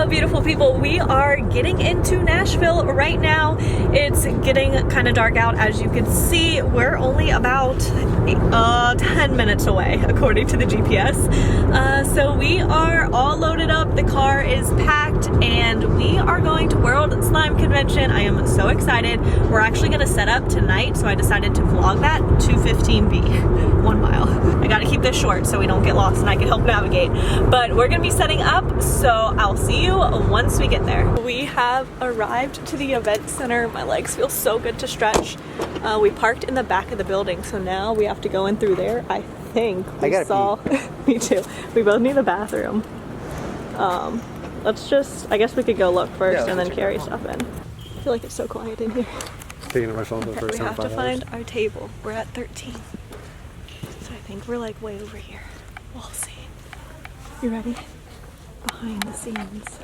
Hello beautiful people, we are getting into Nashville right now. It's getting kind of dark out. As you can see, we're only about 10 minutes away according to the GPS. So we are all loaded up, the car is packed, and we are going to World Slime Convention. I am so excited. We're actually going to set up tonight, so I decided to vlog that. 215B, 1 mile. I gotta keep this short so we don't get lost and I can help navigate. But we're gonna be setting up, so I'll see you once we get there. We have arrived to the event center. My legs feel so good to stretch. We parked in the back of the building, so now we have to go in through there. I think we saw. Me too. We both need a bathroom. Let's just, I guess we could go look first and then carry stuff in. I feel like it's so quiet in here. Picking up my phone for the first time. We have to find our table. We're at 13. So I think we're like way over here. We'll see. You ready? Behind the scenes.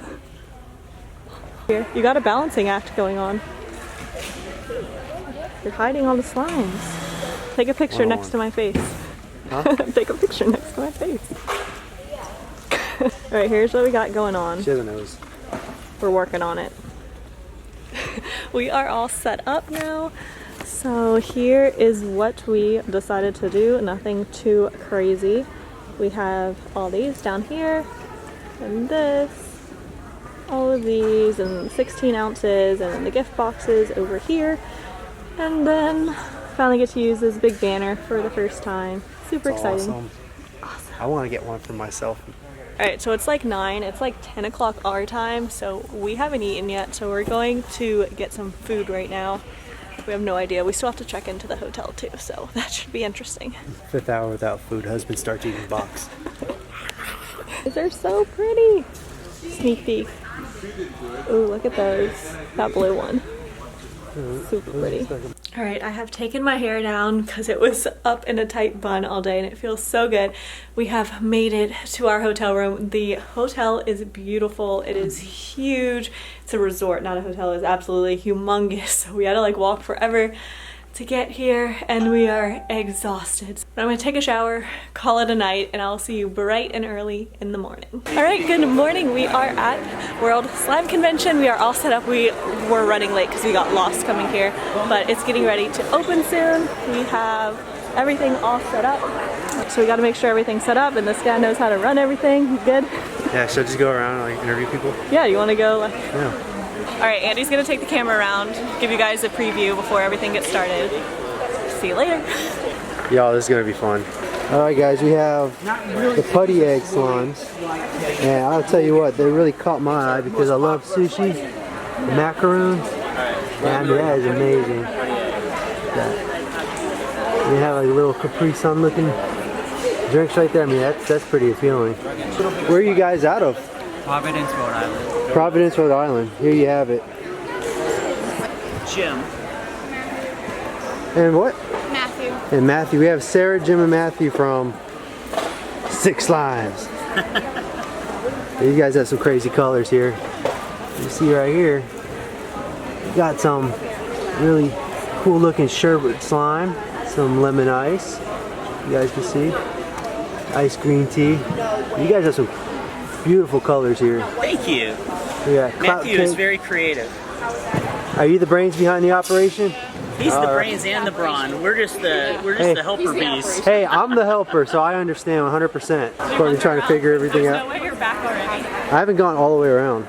Here, you got a balancing act going on. You're hiding all the slimes. Take a picture next to my face. Huh? Take a picture next to my face. Alright, here's what we got going on. She has a nose. We're working on it. We are all set up now. So here is what we decided to do. Nothing too crazy. We have all these down here, and this, all of these, and 16 ounces, and then the gift boxes over here. And then finally get to use this big banner for the first time. Super exciting. Awesome. I want to get one for myself. Alright, so it's like 9, it's like 10 o'clock our time, so we haven't eaten yet, so we're going to get some food right now. We have no idea. We still have to check into the hotel too, so that should be interesting. 5th hour without food, husband starts eating box. They're so pretty. Sneak peek. Ooh, look at those. That blue one. Super pretty. Alright, I have taken my hair down because it was up in a tight bun all day and it feels so good. We have made it to our hotel room. The hotel is beautiful. It is huge. It's a resort, not a hotel. It's absolutely humongous. So we had to like walk forever to get here and we are exhausted. But I'm gonna take a shower, call it a night, and I'll see you bright and early in the morning. All right, good morning. We are at World Slime Convention. We are all set up. We were running late because we got lost coming here, but it's getting ready to open soon. We have everything all set up. So we gotta make sure everything's set up, and this guy knows how to run everything. You good? Yeah, should I just go around and like interview people? Yeah, you wanna go? Yeah. Alright, Andy's gonna take the camera around, give you guys a preview before everything gets started. See you later. Y'all, this is gonna be fun. Alright guys, we have the putty egg slimes. And I'll tell you what, they really caught my eye because I love sushi, macaroons, and that is amazing. They have like little Capri Sun looking drinks right there. I mean, that's pretty appealing. Where are you guys out of? Providence, Rhode Island. Providence, Rhode Island. Here you have it. Jim. And what? Matthew. And Matthew. We have Sarah, Jim, and Matthew from Six Slimes. You guys have some crazy colors here. You see right here, we got some really cool looking sherbet slime, some lemon ice. You guys can see. Ice green tea. You guys have some beautiful colors here. Thank you. Yeah, Matthew is very creative. Are you the brains behind the operation? He's the brains and the brawn. We're just the helper bees. Hey, I'm the helper, so I understand 100%. Courtney trying to figure everything out. No way you're back already. I haven't gone all the way around.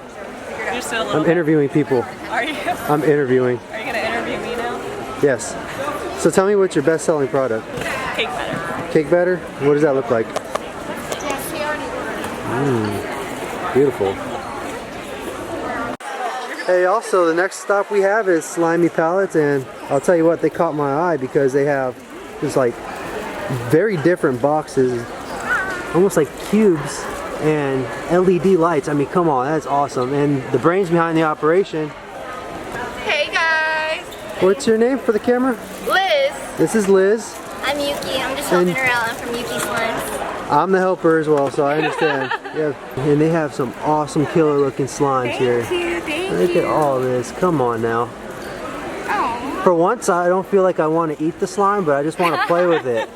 You're still a little I'm interviewing people. Are you? I'm interviewing. Are you gonna interview me now? Yes. So tell me what's your best-selling product? Cake batter. Cake batter? What does that look like? Yes, he already Beautiful. Hey, also the next stop we have is Slimy Palettes, and I'll tell you what, they caught my eye because they have just like very different boxes, almost like cubes and LED lights. I mean, come on, that's awesome. And the brains behind the operation. Hey guys. What's your name for the camera? Liz. This is Liz. I'm Yuki. I'm just helping her out. I'm from Yuki Slimes. I'm the helper as well, so I understand. Yeah, and they have some awesome killer looking slimes here. Look at all this. Come on now. Oh. For once, I don't feel like I want to eat the slime, but I just want to play with it.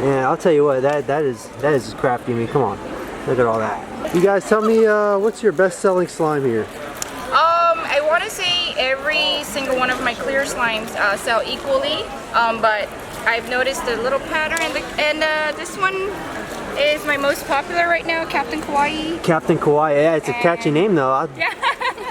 Yeah, I'll tell you what, that is just crafty. I mean, come on. Look at all that. You guys tell me what's your best-selling slime here? I want to say every single one of my clear slimes sell equally, but I've noticed a little pattern, and this one is my most popular right now, Captain Kawaii. Captain Kawaii, yeah, it's a catchy name though. Yeah.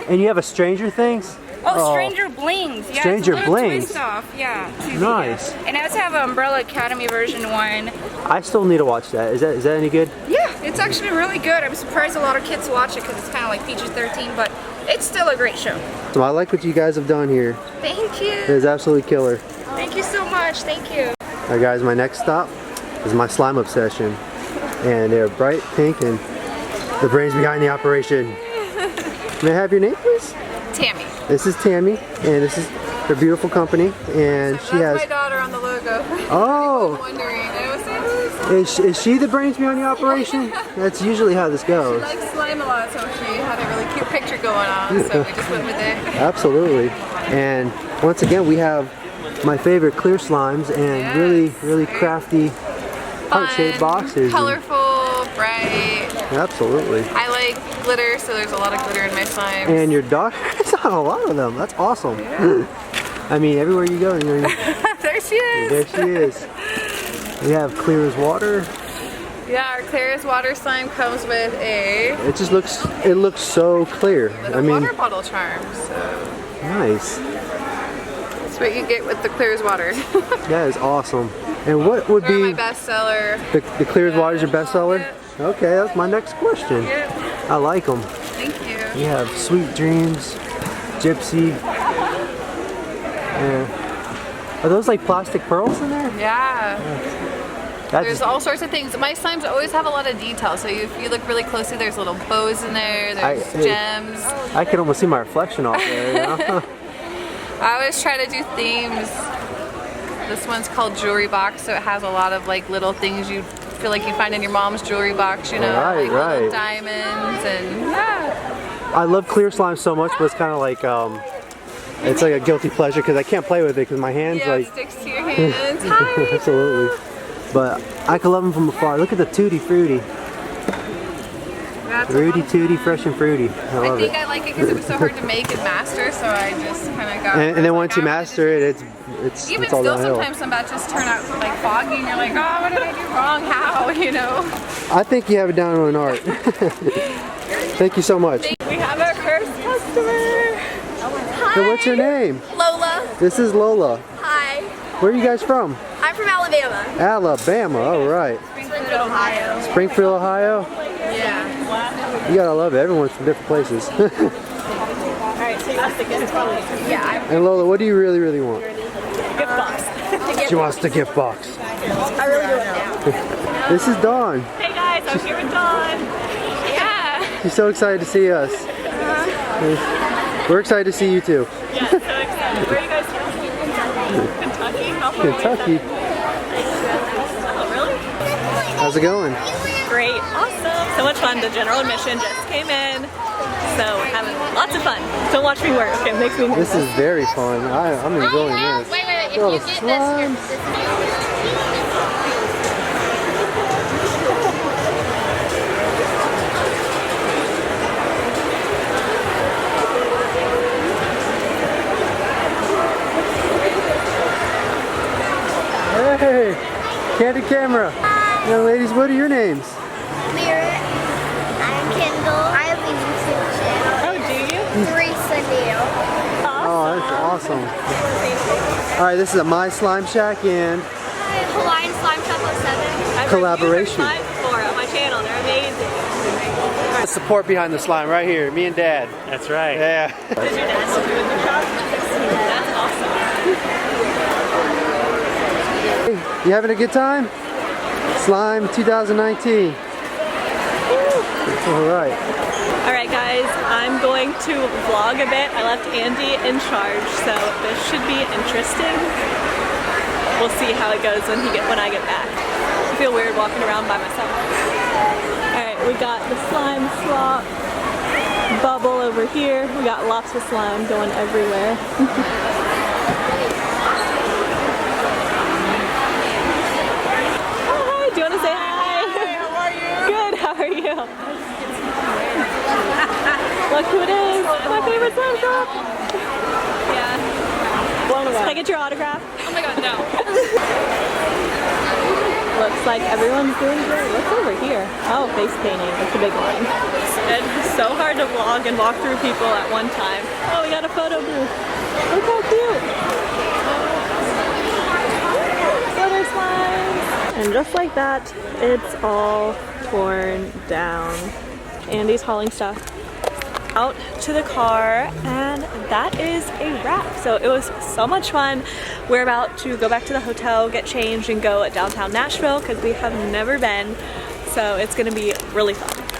And you have a Stranger Things? Oh, Stranger Blings. Yeah, Stranger it's a little Blings. twist off. Yeah. Nice. Yeah. And I also have an Umbrella Academy version 1. I still need to watch that. Is that any good? Yeah, it's actually really good. I'm surprised a lot of kids watch it because it's kind of like PG-13, but it's still a great show. So I like what you guys have done here. Thank you. It is absolutely killer. Thank you so much. Thank you. Alright guys, my next stop is my slime obsession. And they're bright pink and the brains behind the operation. May I have your name, please? Tammy. This is Tammy, and this is her beautiful company, and she has... That's my daughter on the logo. Oh! Wondering, I was saying, Is she the brains behind the operation? That's usually how this she goes. likes slime a lot, so she had a really cute picture going on, so we just went with it. Absolutely. And once again, we have my favorite clear slimes and really crafty heart-shaped boxes. Colorful, bright. Absolutely. I like glitter, so there's a lot of glitter in my slimes. And your daughter's on a lot of them. That's awesome. I mean, everywhere you go, you're There she is. there she is. We have clear as water. Yeah, our clear as water slime comes with a It looks so clear. I mean, water bottle charm, so nice. that's what you get with the clear as water. That is awesome. And what would They're be my bestseller. the clear as water is your bestseller? Okay, that's my next question. Yep. I like them. Thank you. We have Sweet Dreams, Gypsy. Are those like plastic pearls in there? Yeah. That's There's all sorts of things. My slimes always have a lot of detail, so if you look really closely, there's little bows in there, there's gems. I can almost see my reflection off there. You know? I always try to do themes. This one's called Jewelry Box, so it has a lot of like little things you feel like you find in your mom's jewelry box, you know, Right, like little diamonds and yeah. I love clear slime so much, but it's kind of like it's like a guilty pleasure because I can't play with it because my hands Yeah, like it sticks to your hands. Hi. absolutely. But I can love them from afar. Look at the Tutti Frutti. That's Fruity Tooty, fresh and fruity. I love think it. I like it because it was so hard to make and master, so I just kind of got. And then once you master it, it's Even all still, downhill. sometimes some batches turn out like foggy, and you're like, oh, what did I do wrong? How? You know. I think you have it down to an art. Thank you so much. We have our first customer. So what's your name? Lola. This is Lola. Hi. Where are you guys from? I'm from Alabama. Alabama. All right. Springfield, Ohio. Springfield, Ohio. Yeah. You gotta love it. Everyone's from different places. Alright, so you have to get it probably. Yeah, And Lola, what do you really want? Gift box. She wants the gift box. I really do it now. This is Dawn. Hey guys, I'm here with Dawn. Yeah. She's so excited to see us. We're excited to see you too. Yeah, so excited. Where are you guys from? Kentucky? How far away is Kentucky. that? Oh, really? How's it going? Great, awesome. So much fun. The general admission just came in. So we're having lots of fun. Don't watch me work. It makes me nervous. This is very fun. I'm enjoying this. Wait, if Little you get slime. Hey, candid camera. Young ladies, what are your names? Lyric. I'm Kendall. I have a YouTube channel. Oh, do you? Teresa Neal. Oh, that's awesome. All right, this is a My Slime Shack and Hawaiian Slime Shop 07. I've Collaboration. reviewed her slimes before on my channel. They're amazing. the support behind the slime right here. Me and Dad. That's right. Yeah. Did your dad help you with the shop? That's awesome. You having a good time? Slime 2019. All right. Alright guys, I'm going to vlog a bit. I left Andy in charge, so this should be interesting. We'll see how it goes when I get back. I feel weird walking around by myself. Alright, we got the slime swap bubble over here. We got lots of slime going everywhere. Oh, hi, do you want to say hi? Hi, how are you? Good, how are you? know. Look who it is. My favorite SpongeBob. Yeah. Blown away. Can I get your autograph? Oh my god, no. Looks like everyone's doing great. What's over here? Oh, face painting. That's a big one. It's so hard to vlog and walk through people at one time. Oh, we got a photo booth. Look how cute. Glitter slimes. And just like that, it's all torn down. Andy's hauling stuff out to the car, and that is a wrap. So it was so much fun. We're about to go back to the hotel, get changed, and go downtown Nashville because we have never been. So it's gonna be really fun.